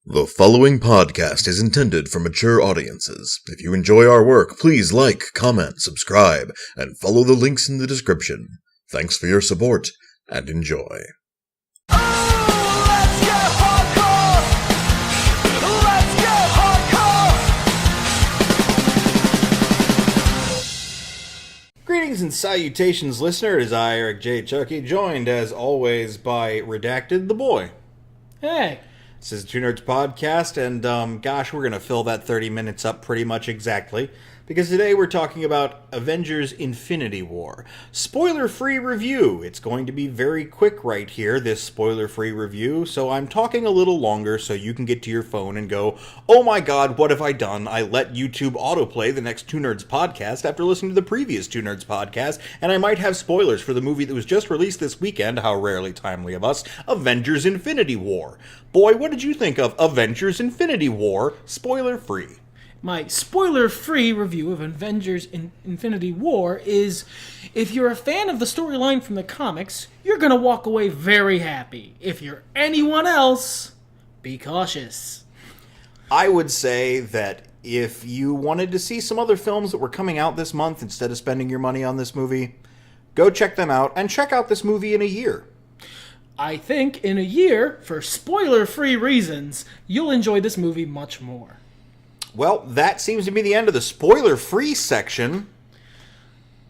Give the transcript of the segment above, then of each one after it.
The following podcast is intended for mature audiences. If you enjoy our work, please like, comment, subscribe, and follow the links in the description. Thanks for your support, and enjoy. Greetings and salutations, listener. It is I, Eric J. Chucci, joined as always by Redacted the Boy. Hey. This is the Two Nerds Podcast, and gosh, we're going to fill that 30 minutes up pretty much exactly, because today we're talking about Avengers Infinity War. Spoiler-free review. It's going to be very quick right here, this spoiler-free review, so I'm talking a little longer so you can get to your phone and go, oh my god, what have I done? I let YouTube autoplay the next Two Nerds Podcast after listening to the previous Two Nerds Podcast, and I might have spoilers for the movie that was just released this weekend, how rarely timely of us, Avengers Infinity War. Boy, what did you think of Avengers Infinity War, spoiler-free? My spoiler-free review of Avengers Infinity War is, if you're a fan of the storyline from the comics, you're going to walk away very happy. If you're anyone else, be cautious. I would say that if you wanted to see some other films that were coming out this month instead of spending your money on this movie, go check them out, and check out this movie in a year. I think in a year, for spoiler-free reasons, you'll enjoy this movie much more. Well, that seems to be the end of the spoiler-free section.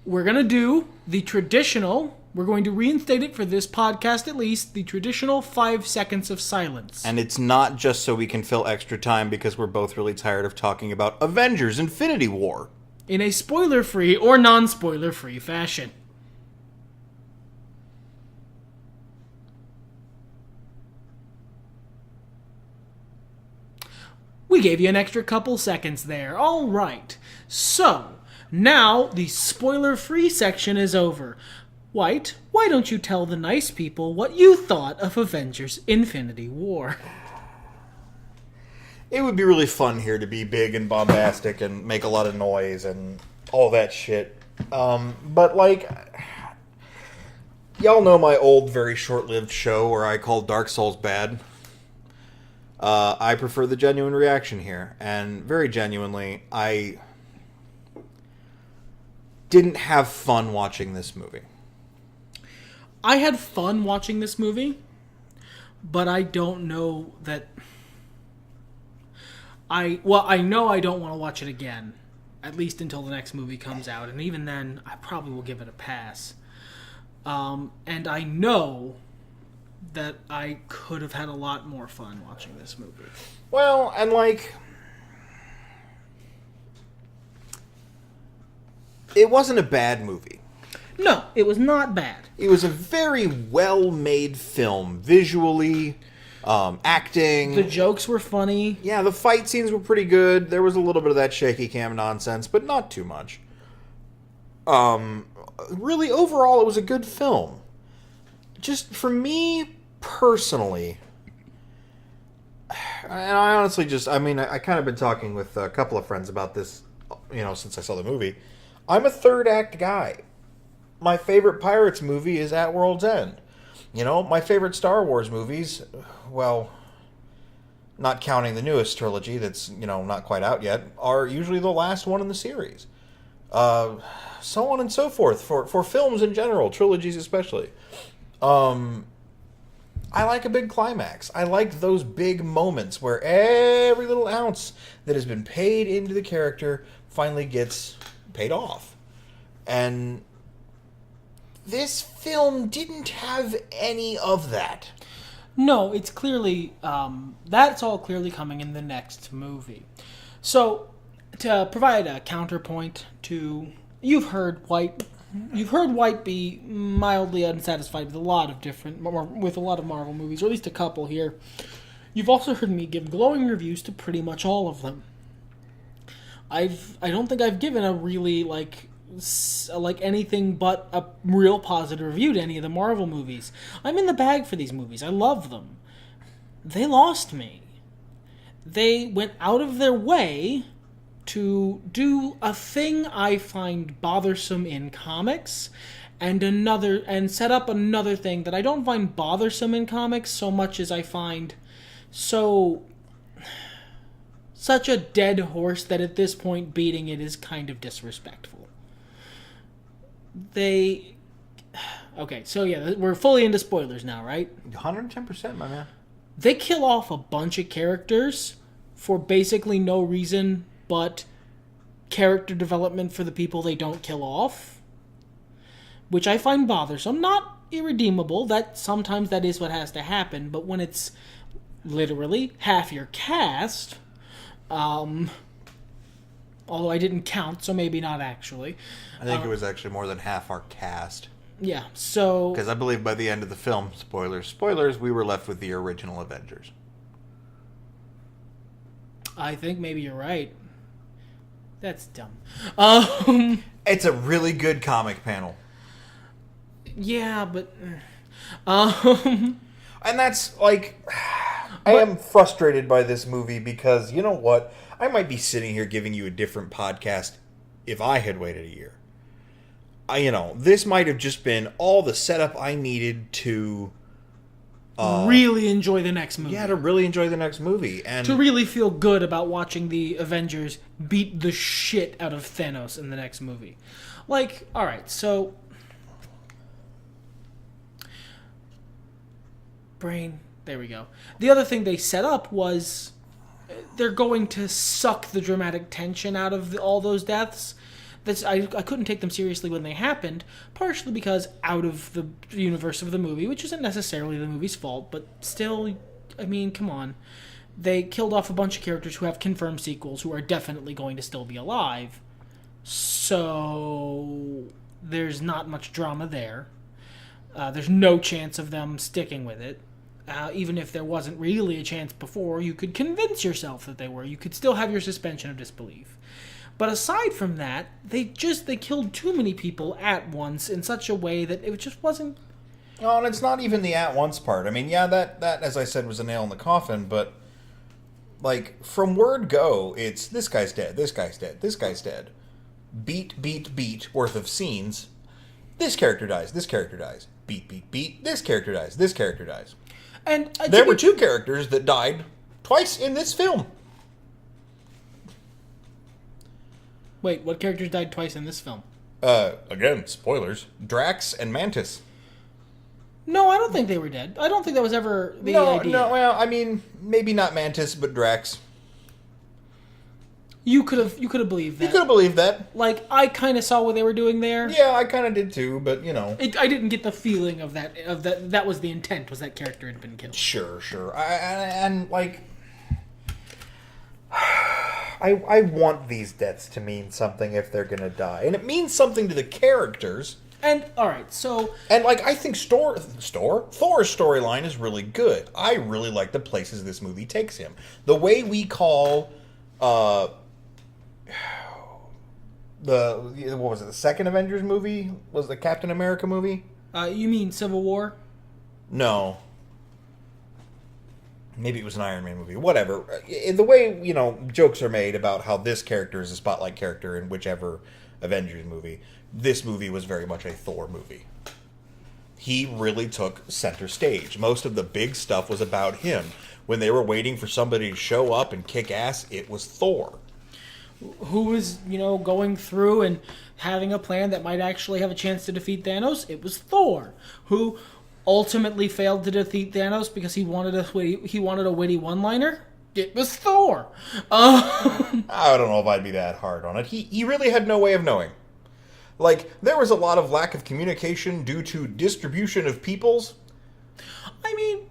We're going to do the traditional, we're going to reinstate it for this podcast at least, the traditional 5 seconds of silence. And it's not just so we can fill extra time because we're both really tired of talking about Avengers Infinity War. In a spoiler-free or non-spoiler-free fashion. We gave you an extra couple seconds there. All right. So, now the spoiler-free section is over. White, why don't you tell the nice people what you thought of Avengers Infinity War? It would be really fun here to be big and bombastic and make a lot of noise and all that shit. But, like, y'all know my old, very short-lived show where I called Dark Souls bad. I prefer the genuine reaction here, and very genuinely, I didn't have fun watching this movie. I had fun watching this movie, but I don't know that... I know I don't want to watch it again, at least until the next movie comes out, and even then, I probably will give it a pass. And I know that I could have had a lot more fun watching this movie. Well, and like, it wasn't a bad movie. No, it was not bad. It was a very well-made film, visually, acting. The jokes were funny. Yeah, the fight scenes were pretty good. There was a little bit of that shaky cam nonsense, but not too much. Really, overall, it was a good film. Just for me personally, and I honestly I kind of been talking with a couple of friends about this, since I saw the movie. I'm a third act guy. My favorite Pirates movie is At World's End. My favorite Star Wars movies, well, not counting the newest trilogy that's, not quite out yet, are usually the last one in the series. So on and so forth, for films in general, trilogies especially. I like a big climax. I like those big moments where every little ounce that has been paid into the character finally gets paid off. And this film didn't have any of that. No, it's clearly, that's all clearly coming in the next movie. So, to provide a counterpoint to, you've heard White be mildly unsatisfied with a lot of Marvel movies, or at least a couple here. You've also heard me give glowing reviews to pretty much all of them. I don't think I've given a really like anything but a real positive review to any of the Marvel movies. I'm in the bag for these movies. I love them. They lost me. They went out of their way to do a thing I find bothersome in comics, and set up another thing that I don't find bothersome in comics so much as I find so such a dead horse that at this point beating it is kind of disrespectful. Okay, so yeah, we're fully into spoilers now, right? 110%, my man. They kill off a bunch of characters for basically no reason but character development for the people they don't kill off, which I find bothersome. Not irredeemable, that sometimes that is what has to happen, but when it's literally half your cast, although I didn't count, so maybe not actually. I think it was actually more than half our cast. Yeah, so... Because I believe by the end of the film, spoilers, we were left with the original Avengers. I think maybe you're right. That's dumb. It's a really good comic panel. Yeah, but... And that's, like... I am frustrated by this movie because, you know what? I might be sitting here giving you a different podcast if I had waited a year. This might have just been all the setup I needed to... really enjoy the next movie. Yeah, to really enjoy the next movie. And to really feel good about watching the Avengers beat the shit out of Thanos in the next movie. Like, alright, so... Brain. There we go. The other thing they set up was... They're going to suck the dramatic tension out of all those deaths. I couldn't take them seriously when they happened, partially because out of the universe of the movie, which isn't necessarily the movie's fault, but still, I mean, come on. They killed off a bunch of characters who have confirmed sequels who are definitely going to still be alive. So there's not much drama there. There's no chance of them sticking with it. Even if there wasn't really a chance before, you could convince yourself that they were. You could still have your suspension of disbelief. But aside from that, they killed too many people at once in such a way that it just wasn't... Oh, and it's not even the at once part. I mean, yeah, that as I said, was a nail in the coffin, but, like, from word go, it's this guy's dead, this guy's dead, this guy's dead. Beat worth of scenes. This character dies, this character dies. Beat, this character dies, this character dies. And there were two characters that died twice in this film. Wait, what characters died twice in this film? Again, spoilers. Drax and Mantis. No, I don't think they were dead. I don't think that was ever the idea. No, well, I mean, maybe not Mantis, but Drax. You could have believed that. You could have believed that. Like, I kind of saw what they were doing there. Yeah, I kind of did too, but, I didn't get the feeling of that was the intent, was that character had been killed. Sure. I want these deaths to mean something if they're gonna die. And it means something to the characters. And, alright, so... And, like, I think Thor's storyline is really good. I really like the places this movie takes him. The way we call, what was it, the second Avengers movie? Was the Captain America movie? You mean Civil War? No. Maybe it was an Iron Man movie. Whatever. The way, jokes are made about how this character is a spotlight character in whichever Avengers movie, this movie was very much a Thor movie. He really took center stage. Most of the big stuff was about him. When they were waiting for somebody to show up and kick ass, it was Thor. Who was, going through and having a plan that might actually have a chance to defeat Thanos? It was Thor. Who ultimately failed to defeat Thanos because he wanted a witty one-liner? It was Thor. I don't know if I'd be that hard on it. He really had no way of knowing. Like, there was a lot of lack of communication due to distribution of peoples. I mean,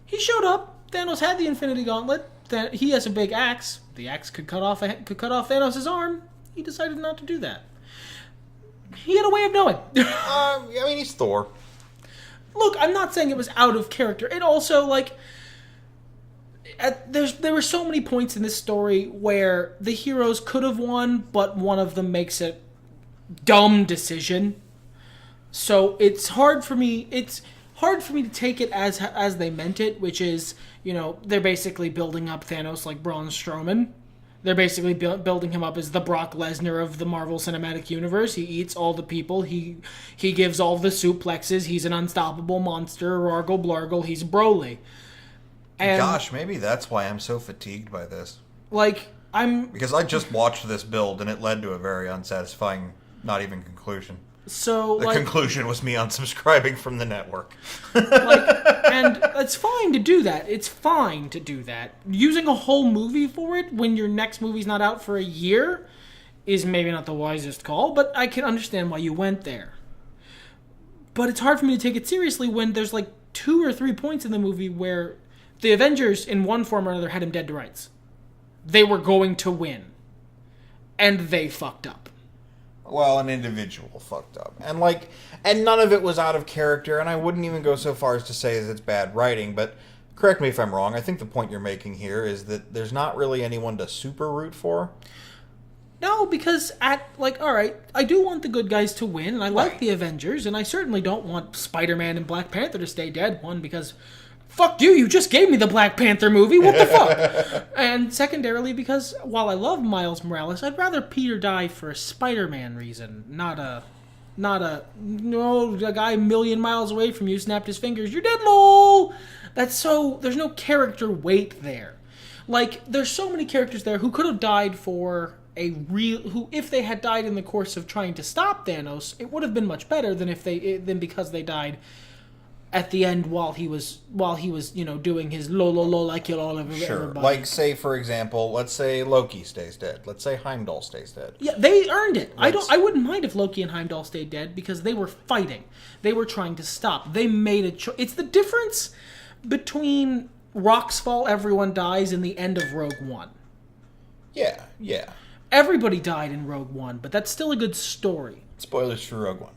he showed up. Thanos had the Infinity Gauntlet. He has a big axe. The axe could cut off Thanos' arm. He decided not to do that. He had a way of knowing. I mean, he's Thor. Look, I'm not saying it was out of character. It also, there were so many points in this story where the heroes could have won, but one of them makes a dumb decision. So it's hard for me to take it as they meant it, which is, they're basically building up Thanos like Braun Strowman. They're basically building him up as the Brock Lesnar of the Marvel Cinematic Universe. He eats all the people. He gives all the suplexes. He's an unstoppable monster. Rargle Blargle. He's Broly. And gosh, maybe that's why I'm so fatigued by this. like, Because I just watched this build, and it led to a very unsatisfying, not even conclusion. So the conclusion was me unsubscribing from the network. And it's fine to do that. It's fine to do that. Using a whole movie for it when your next movie's not out for a year is maybe not the wisest call, but I can understand why you went there. But it's hard for me to take it seriously when there's 2 or 3 points in the movie where the Avengers, in one form or another, had him dead to rights. They were going to win. And they fucked up. Well, an individual fucked up. And none of it was out of character, and I wouldn't even go so far as to say that it's bad writing, but correct me if I'm wrong, I think the point you're making here is that there's not really anyone to super root for. No, because alright, I do want the good guys to win, and I like the Avengers, and I certainly don't want Spider-Man and Black Panther to stay dead. One, because fuck you just gave me the Black Panther movie, what the fuck? And secondarily, because while I love Miles Morales, I'd rather Peter die for a Spider-Man reason, not a guy a million miles away from you snapped his fingers, you're dead, lol! There's no character weight there. There's so many characters there who could have died for who, if they had died in the course of trying to stop Thanos, it would have been much better than because they died at the end while he was doing his I kill all of everybody. Sure. Say for example, let's say Loki stays dead. Let's say Heimdall stays dead. Yeah, they earned it. I wouldn't mind if Loki and Heimdall stayed dead because they were fighting. They were trying to stop. They made a choice. It's the difference between Rocks Fall, everyone dies, and the end of Rogue One. Yeah. Everybody died in Rogue One, but that's still a good story. Spoilers for Rogue One.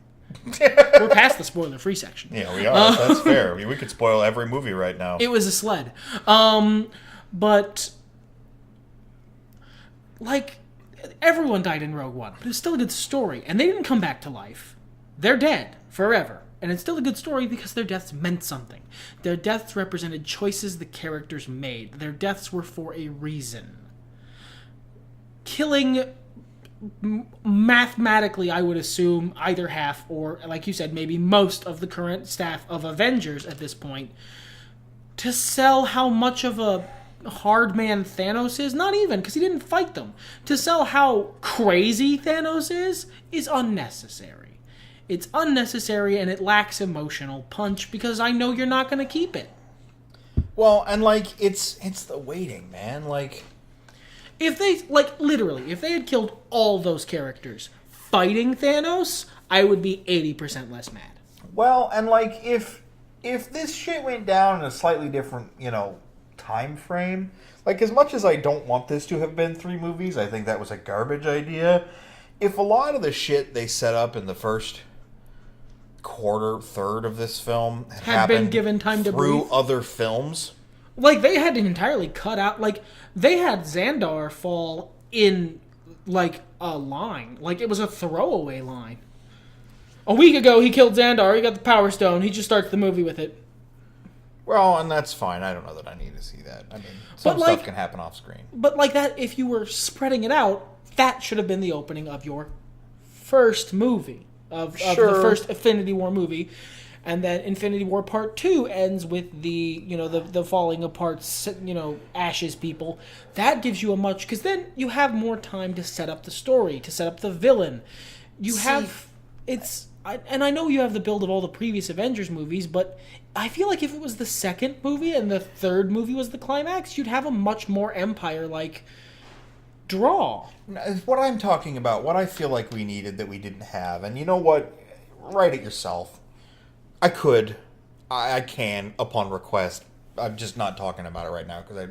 We're past the spoiler-free section. Yeah, we are. That's fair. I mean, we could spoil every movie right now. It was a sled. But everyone died in Rogue One, but it was still a good story. And they didn't come back to life. They're dead forever. And it's still a good story because their deaths meant something. Their deaths represented choices the characters made. Their deaths were for a reason. Killing, mathematically, I would assume, either half or, like you said, maybe most of the current staff of Avengers at this point, to sell how much of a hard man Thanos is, not even, because he didn't fight them. To sell how crazy Thanos is unnecessary. It's unnecessary and it lacks emotional punch because I know you're not going to keep it. Well, and it's the waiting, man. If they, literally, if they had killed all those characters fighting Thanos, I would be 80% less mad. Well, and, if this shit went down in a slightly different, time frame, as much as I don't want this to have been 3 movies, I think that was a garbage idea. If a lot of the shit they set up in the first third of this film had been given time to breathe through other films... they had to entirely cut out, they had Xandar fall in, a line. It was a throwaway line. A week ago, he killed Xandar, he got the Power Stone, he just starts the movie with it. Well, and that's fine. I don't know that I need to see that. I mean, some stuff can happen off screen. But that, if you were spreading it out, that should have been the opening of your first movie. Of the first Infinity War movie. And then Infinity War Part 2 ends with the falling apart, ashes people. That gives you because then you have more time to set up the story, to set up the villain. And I know you have the build of all the previous Avengers movies, but I feel like if it was the second movie and the third movie was the climax, you'd have a much more Empire-like draw. What I'm talking about, what I feel like we needed that we didn't have, and you know what? Write it yourself. I can, upon request. I'm just not talking about it right now because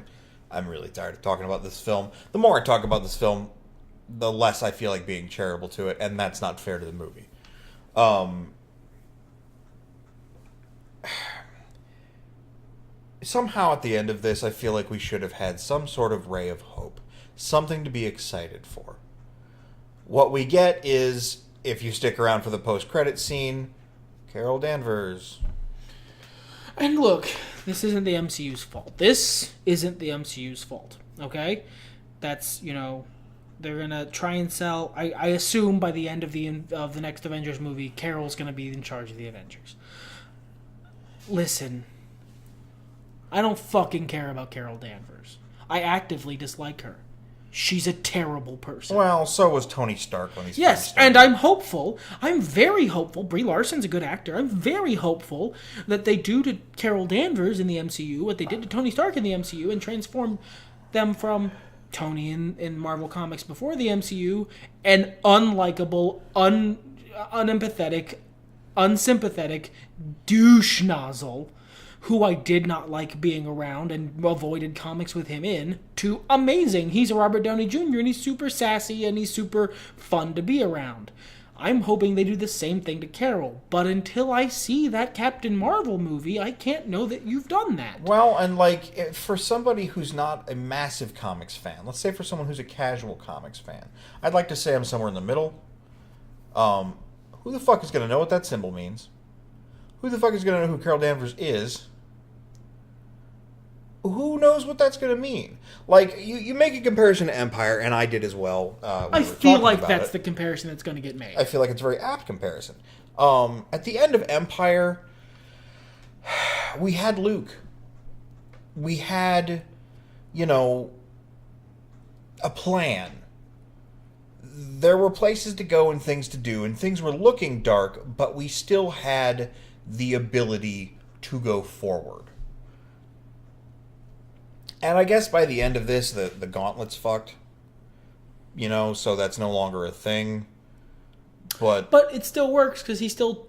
I'm really tired of talking about this film. The more I talk about this film, the less I feel like being charitable to it, and that's not fair to the movie. Somehow at the end of this, I feel like we should have had some sort of ray of hope. Something to be excited for. What we get is, if you stick around for the post-credit scene, Carol Danvers. And look, this isn't the MCU's fault. This isn't the MCU's fault, okay? That's, they're going to try and sell... I assume by the end of the next Avengers movie, Carol's going to be in charge of the Avengers. Listen, I don't fucking care about Carol Danvers. I actively dislike her. she's a terrible person. Well, so was Tony Stark when he's Yes, and I'm hopeful. I'm very hopeful. Brie Larson's a good actor. I'm very hopeful that they do to Carol Danvers in the MCU what they did to Tony Stark in the MCU and transform them from Tony in Marvel Comics before the MCU, an unlikable, unempathetic, unsympathetic douche nozzle who I did not like being around and avoided comics with him in, to amazing. He's a Robert Downey Jr. and he's super sassy and he's super fun to be around. I'm hoping they do the same thing to Carol, but until I see that Captain Marvel movie, I can't know that you've done that. Well, and like, for somebody who's not a massive comics fan, let's say for someone who's a casual comics fan, I'd like to say I'm somewhere in the middle. Who the fuck is going to know what that symbol means? Who the fuck is going to know who Carol Danvers is? Who knows what that's going to mean? Like, you make a comparison to Empire, and I did as well. I feel like that's the comparison that's going to get made. I feel like it's a very apt comparison. At the end of Empire, we had Luke. We had, a plan. There were places to go and things to do, and things were looking dark, but we still had the ability to go forward. And I guess by the end of this, the gauntlet's fucked. So that's no longer a thing. But it still works because he's still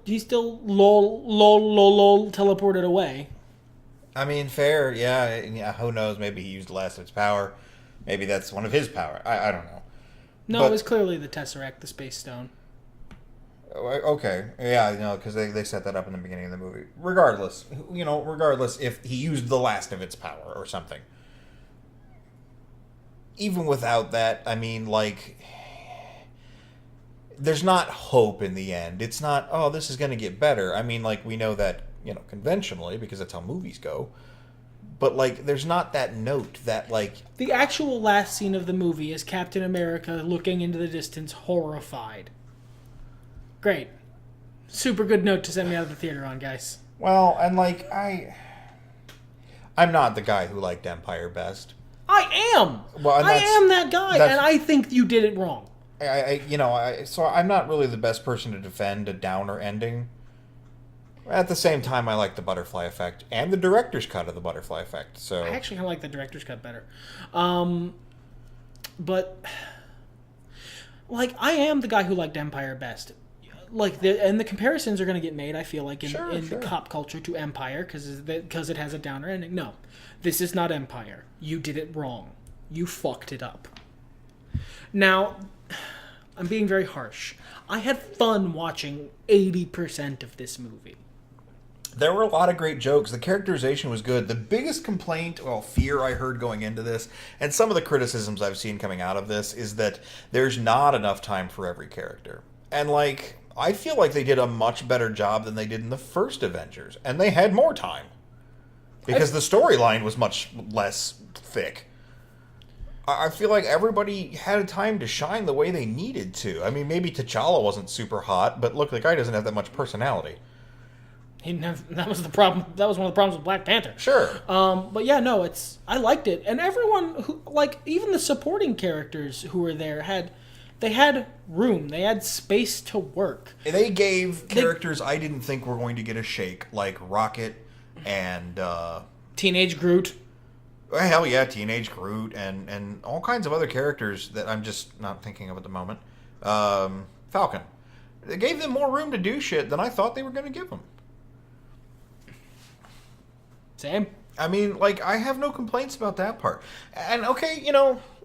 lol teleported away. I mean, fair, yeah. Who knows? Maybe he used the last of its power. Maybe that's one of his power. I don't know. No, it was clearly the Tesseract, the Space Stone. Okay, yeah, because they set that up in the beginning of the movie. Regardless if he used the last of its power or something. Even without that, I mean, like, there's not hope in the end. It's not, oh, this is going to get better. I mean, like, we know that, conventionally, because that's how movies go. But, like, there's not that note that, like... The actual last scene of the movie is Captain America looking into the distance, horrified. Great. Super good note to send me out of the theater on, guys. Well, and, like, I'm not the guy who liked Empire best. I am! Well, I am that guy, and I think you did it wrong. So I'm not really the best person to defend a downer ending. At the same time, I like the butterfly effect and the director's cut of the butterfly effect. So I actually like the director's cut better. But like, I am the guy who liked Empire best. Like, the comparisons are going to get made, I feel like, in the cop culture to Empire because it has a downer ending. No, this is not Empire. You did it wrong. You fucked it up. Now, I'm being very harsh. I had fun watching 80% of this movie. There were a lot of great jokes. The characterization was good. The biggest fear I heard going into this, and some of the criticisms I've seen coming out of this, is that there's not enough time for every character. And, like, I feel like they did a much better job than they did in the first Avengers. And they had more time. Because the storyline was much less thick. I feel like everybody had time to shine the way they needed to. I mean, maybe T'Challa wasn't super hot, but look, the guy doesn't have that much personality. That was the problem. That was one of the problems with Black Panther. Sure. But yeah, no, I liked it, and everyone who, like, even the supporting characters who were there had room. They had space to work. They gave characters I didn't think were going to get a shake, like Rocket and Teenage Groot. Hell yeah, Teenage Groot and all kinds of other characters that I'm just not thinking of at the moment. Falcon. They gave them more room to do shit than I thought they were going to give them. Same. I mean, like, I have no complaints about that part. And okay,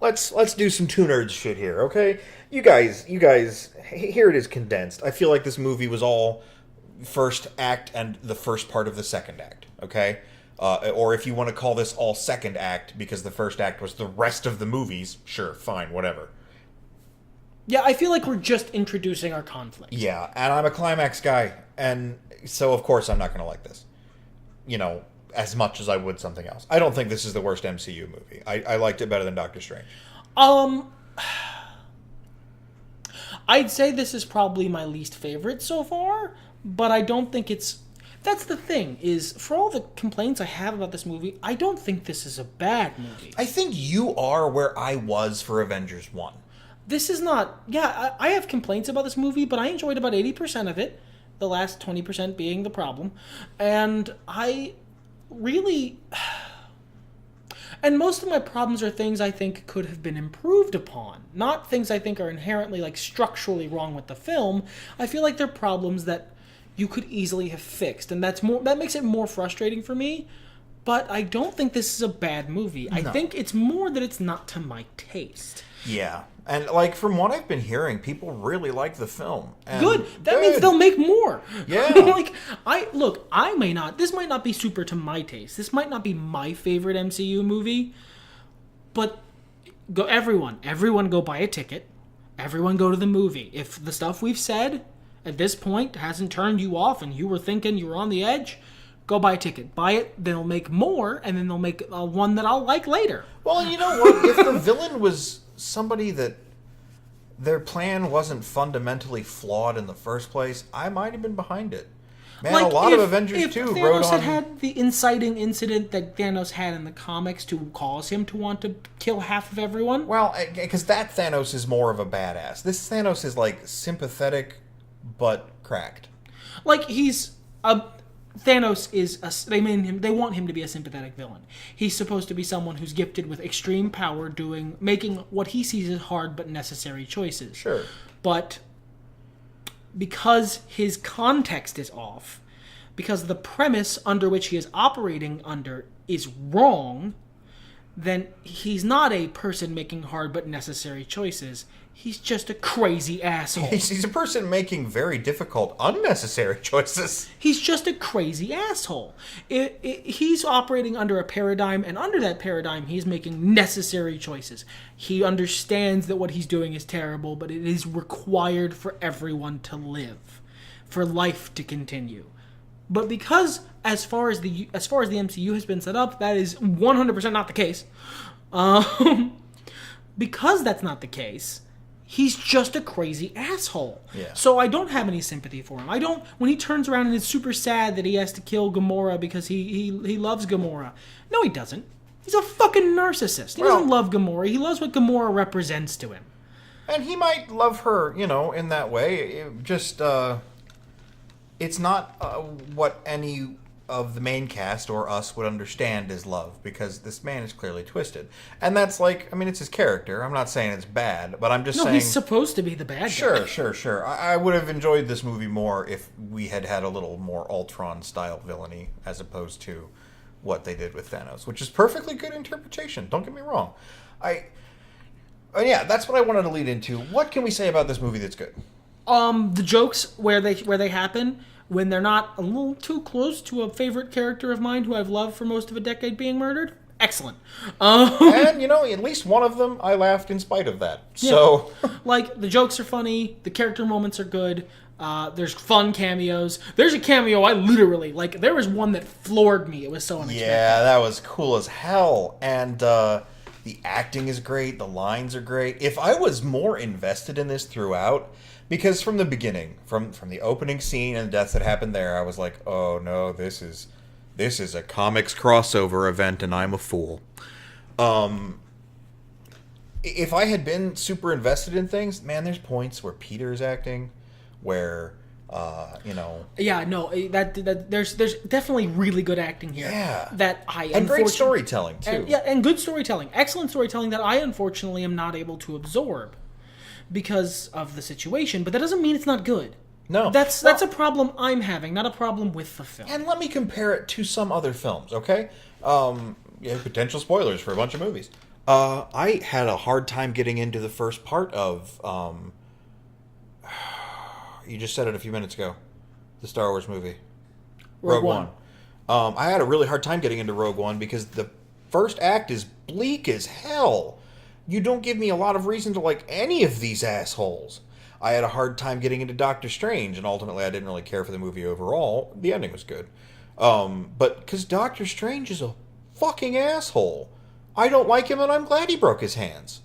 let's do some two nerds shit here, okay? You guys, here it is condensed. I feel like this movie was all first act and the first part of the second act, okay? Or if you want to call this all second act because the first act was the rest of the movies, sure, fine, whatever. Yeah, I feel like we're just introducing our conflict. Yeah, and I'm a climax guy, and so of course I'm not going to like this. As much as I would something else. I don't think this is the worst MCU movie. I liked it better than Doctor Strange. I'd say this is probably my least favorite so far, but I don't think it's... That's the thing, is for all the complaints I have about this movie, I don't think this is a bad movie. I think you are where I was for Avengers 1. This is not... Yeah, I have complaints about this movie, but I enjoyed about 80% of it. The last 20% being the problem. And I really... And most of my problems are things I think could have been improved upon. Not things I think are inherently, like, structurally wrong with the film. I feel like they're problems that you could easily have fixed. And that makes it more frustrating for me. But I don't think this is a bad movie. No. I think it's more that it's not to my taste. Yeah. And, like, from what I've been hearing, people really like the film. And good. That means they'll make more. Yeah. This might not be super to my taste. This might not be my favorite MCU movie. But everyone go buy a ticket. Everyone go to the movie. If the stuff we've said at this point hasn't turned you off and you were thinking you were on the edge, go buy a ticket. Buy it, then they'll make more, and then they'll make one that I'll like later. Well, you know what? If the villain was somebody that their plan wasn't fundamentally flawed in the first place, I might have been behind it. Man, like, a lot of Avengers 2 wrote on... If Thanos had the inciting incident that Thanos had in the comics to cause him to want to kill half of everyone... Well, because that Thanos is more of a badass. This Thanos is, like, sympathetic, but cracked. Like, he's... Thanos is they want him to be a sympathetic villain. He's supposed to be someone who's gifted with extreme power, making what he sees as hard but necessary choices. Sure. But because his context is off, because the premise under which he is operating under is wrong, then he's not a person making hard but necessary choices. He's just a crazy asshole. He's a person making very difficult, unnecessary choices. He's just a crazy asshole. He's operating under a paradigm, and under that paradigm, he's making necessary choices. He understands that what he's doing is terrible, but it is required for everyone to live, for life to continue. But because, as far as the MCU has been set up, that is 100% not the case. Because that's not the case, he's just a crazy asshole. Yeah. So I don't have any sympathy for him. When he turns around and is super sad that he has to kill Gamora because he loves Gamora. No, he doesn't. He's a fucking narcissist. He doesn't love Gamora. He loves what Gamora represents to him. And he might love her, in that way. It's not what any of the main cast or us would understand as love, because this man is clearly twisted. And that's it's his character. I'm not saying it's bad, but I'm just saying... No, he's supposed to be the bad guy. Sure. I would have enjoyed this movie more if we had a little more Ultron-style villainy, as opposed to what they did with Thanos, which is perfectly good interpretation. Don't get me wrong. That's what I wanted to lead into. What can we say about this movie that's good? The jokes where they happen... when they're not a little too close to a favorite character of mine who I've loved for most of a decade being murdered. Excellent. And, at least one of them, I laughed in spite of that. Yeah. So, the jokes are funny. The character moments are good. There's fun cameos. There's a cameo I literally, there was one that floored me. It was so unexpected. Yeah, that was cool as hell. And, the acting is great. The lines are great. If I was more invested in this throughout... Because from the beginning, from the opening scene and the deaths that happened there, I was like, oh no, this is a comics crossover event and I'm a fool. If I had been super invested in things, man, there's points where Peter's acting, where, Yeah, no, there's definitely really good acting here. Yeah. And great storytelling, too. And good storytelling. Excellent storytelling that I, unfortunately, am not able to absorb. Because of the situation, but that doesn't mean it's not good. No. That's a problem I'm having, not a problem with the film. And let me compare it to some other films, okay? Potential spoilers for a bunch of movies. I had a hard time getting into the first part of, you just said it a few minutes ago, the Star Wars movie. Rogue One. I had a really hard time getting into Rogue One because the first act is bleak as hell. You don't give me a lot of reason to like any of these assholes. I had a hard time getting into Doctor Strange, and ultimately I didn't really care for the movie overall. The ending was good. But because Doctor Strange is a fucking asshole. I don't like him, and I'm glad he broke his hands.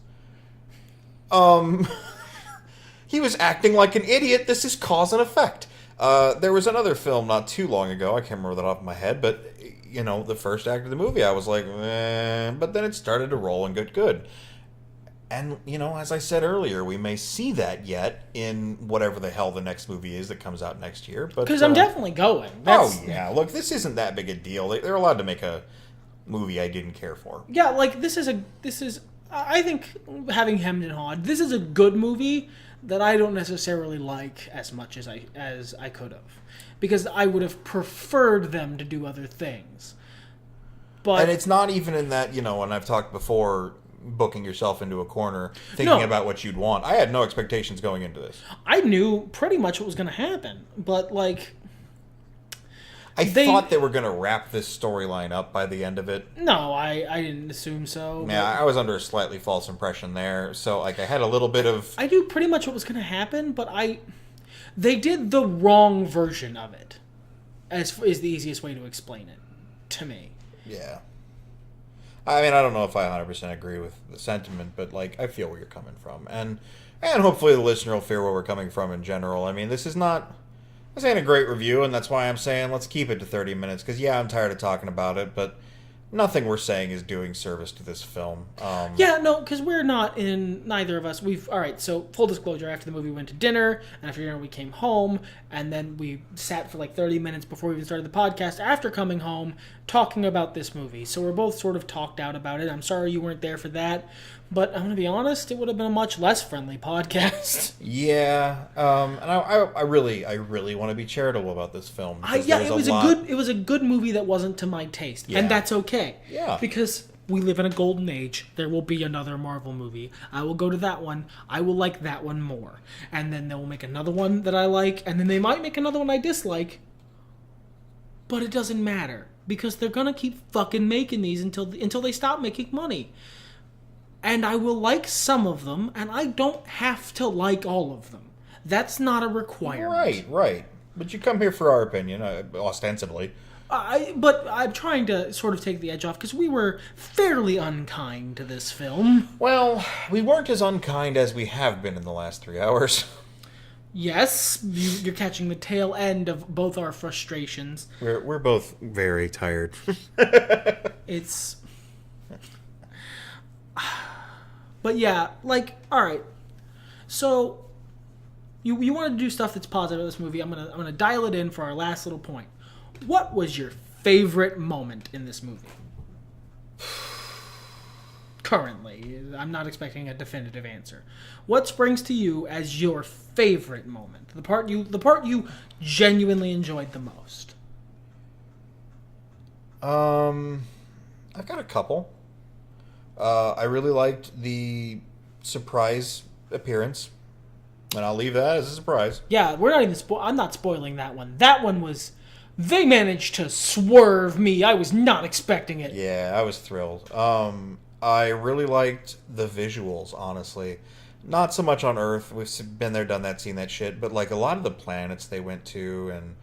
He was acting like an idiot. This is cause and effect. There was another film not too long ago. I can't remember that off my head, but the first act of the movie, I was like, but then it started to roll and get good. And, as I said earlier, we may see that yet in whatever the hell the next movie is that comes out next year. Because I'm definitely going. Yeah. Look, this isn't that big a deal. They're allowed to make a movie I didn't care for. Yeah, like, this is, I think, having hemmed and hawed, this is a good movie that I don't necessarily like as much as I could have. Because I would have preferred them to do other things. And it's not even in that, and I've talked before, booking yourself into a corner, thinking about what you'd want. I had no expectations going into this. I knew pretty much what was going to happen, but like... I thought they were going to wrap this storyline up by the end of it. No, I didn't assume so. Yeah, I was under a slightly false impression there, so like I had a little bit of... I knew pretty much what was going to happen, but they did the wrong version of it, as is the easiest way to explain it, to me. Yeah. I mean, I don't know if I 100% agree with the sentiment, but, like, I feel where you're coming from. And hopefully the listener will feel where we're coming from in general. I mean, this ain't a great review, and that's why I'm saying let's keep it to 30 minutes. Because, yeah, I'm tired of talking about it, but nothing we're saying is doing service to this film. Yeah, no, because we're not neither of us. All right, so full disclosure, after the movie we went to dinner, and after dinner we came home, and then we sat for like 30 minutes before we even started the podcast after coming home talking about this movie. So we're both sort of talked out about it. I'm sorry you weren't there for that, but I'm going to be honest, it would have been a much less friendly podcast. Yeah, and I really want to be charitable about this film. It was a good movie that wasn't to my taste, and that's okay. Yeah, because we live in a golden age. There will be another Marvel movie. I will go to that one. I will like that one more, and then they will make another one that I like, and then they might make another one I dislike. But it doesn't matter because they're gonna keep fucking making these until they stop making money. And I will like some of them, and I don't have to like all of them. That's not a requirement. Right. But you come here for our opinion, ostensibly. But I'm trying to sort of take the edge off, because we were fairly unkind to this film. Well, we weren't as unkind as we have been in the last 3 hours. Yes, you're catching the tail end of both our frustrations. We're both very tired. It's... But yeah, like, alright. So, you want to do stuff that's positive in this movie. I'm gonna dial it in for our last little point. What was your favorite moment in this movie? Currently, I'm not expecting a definitive answer. What springs to you as your favorite moment? The part you genuinely enjoyed the most? I've got a couple. I really liked the surprise appearance, and I'll leave that as a surprise. Yeah, we're not even. I'm not spoiling that one. That one was. They managed to swerve me. I was not expecting it. Yeah, I was thrilled. I really liked the visuals, honestly. Not so much on Earth. We've been there, done that, seen that shit. But like a lot of the planets they went to, and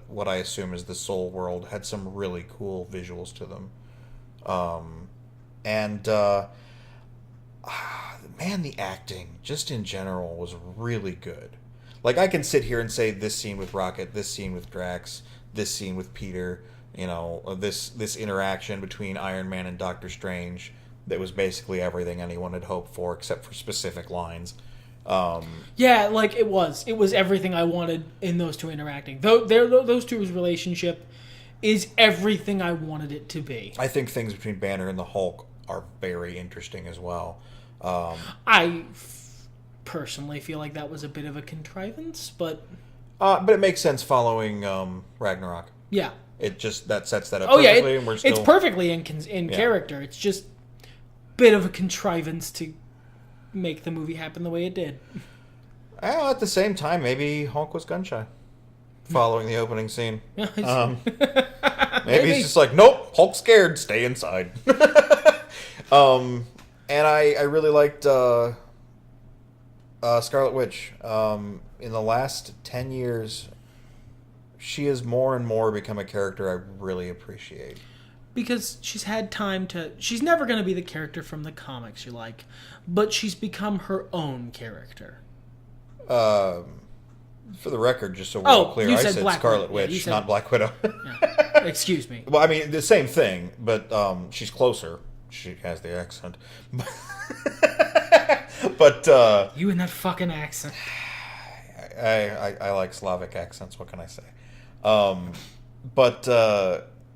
what I assume is the Soul World, had some really cool visuals to them. Man, the acting just in general was really good. Like, I can sit here and say this scene with Rocket, this scene with Drax, this scene with Peter, this interaction between Iron Man and Doctor Strange that was basically everything anyone had hoped for except for specific lines. Yeah, like it was everything I wanted in those two interacting. Those two's relationship is everything I wanted it to be. I think things between Banner and the Hulk are very interesting as well. I personally feel like that was a bit of a contrivance, but it makes sense following Ragnarok. Yeah, it just that sets that up perfectly, and we're still... it's perfectly in character. It's just a bit of a contrivance to make the movie happen the way it did. Well, at the same time, maybe Hulk was gun shy following the opening scene. Maybe he's just like, nope, Hulk's scared, stay inside. And I really liked Scarlet Witch. In the last 10 years, she has more and more become a character I really appreciate. Because she's had time to... She's never going to be the character from the comics you like, but she's become her own character. For the record, just so we're all clear, I said Scarlet Witch, not Black Widow. Yeah. Excuse me. Well, I mean, the same thing, but she's closer. She has the accent. But you and that fucking accent. I like Slavic accents. What can I say? But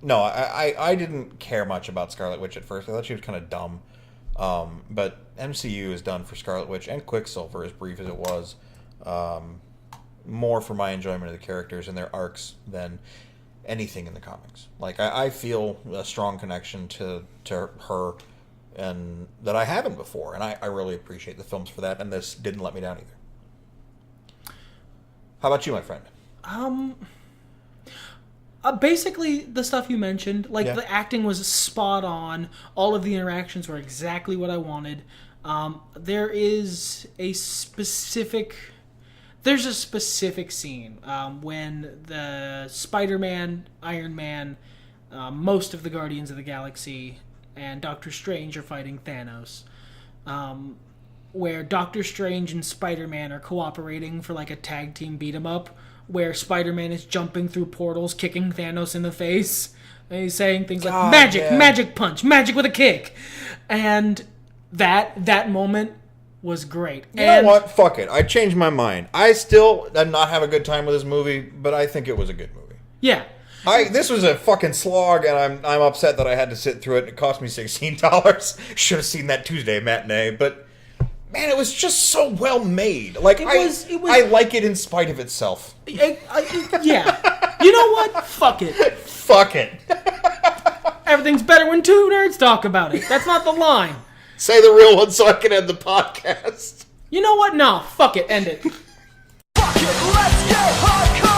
no, I didn't care much about Scarlet Witch at first. I thought she was kind of dumb. But MCU is done for Scarlet Witch and Quicksilver, as brief as it was, more for my enjoyment of the characters and their arcs than anything in the comics. Like, I feel a strong connection to her, and that I haven't before, and I really appreciate the films for that, and this didn't let me down either. How about you, my friend? Basically, the stuff you mentioned, like the acting was spot on. All of the interactions were exactly what I wanted. There's a specific scene when the Spider-Man, Iron Man, most of the Guardians of the Galaxy, and Doctor Strange are fighting Thanos. Where Doctor Strange and Spider-Man are cooperating for like a tag team beat-em-up, where Spider-Man is jumping through portals, kicking Thanos in the face. And he's saying things like, magic punch, magic with a kick. And that moment was great. You know what? Fuck it. I changed my mind. I still am not have a good time with this movie, but I think it was a good movie. Yeah. This was a fucking slog, and I'm upset that I had to sit through it. It cost me $16. Should have seen that Tuesday matinee, but man, it was just so well made. Like, I like it in spite of itself. Yeah. You know what? Fuck it. Fuck it. Everything's better when two nerds talk about it. That's not the line. Say the real one so I can end the podcast. You know what? No. Fuck it. End it. Fuck it. Let's get hardcore.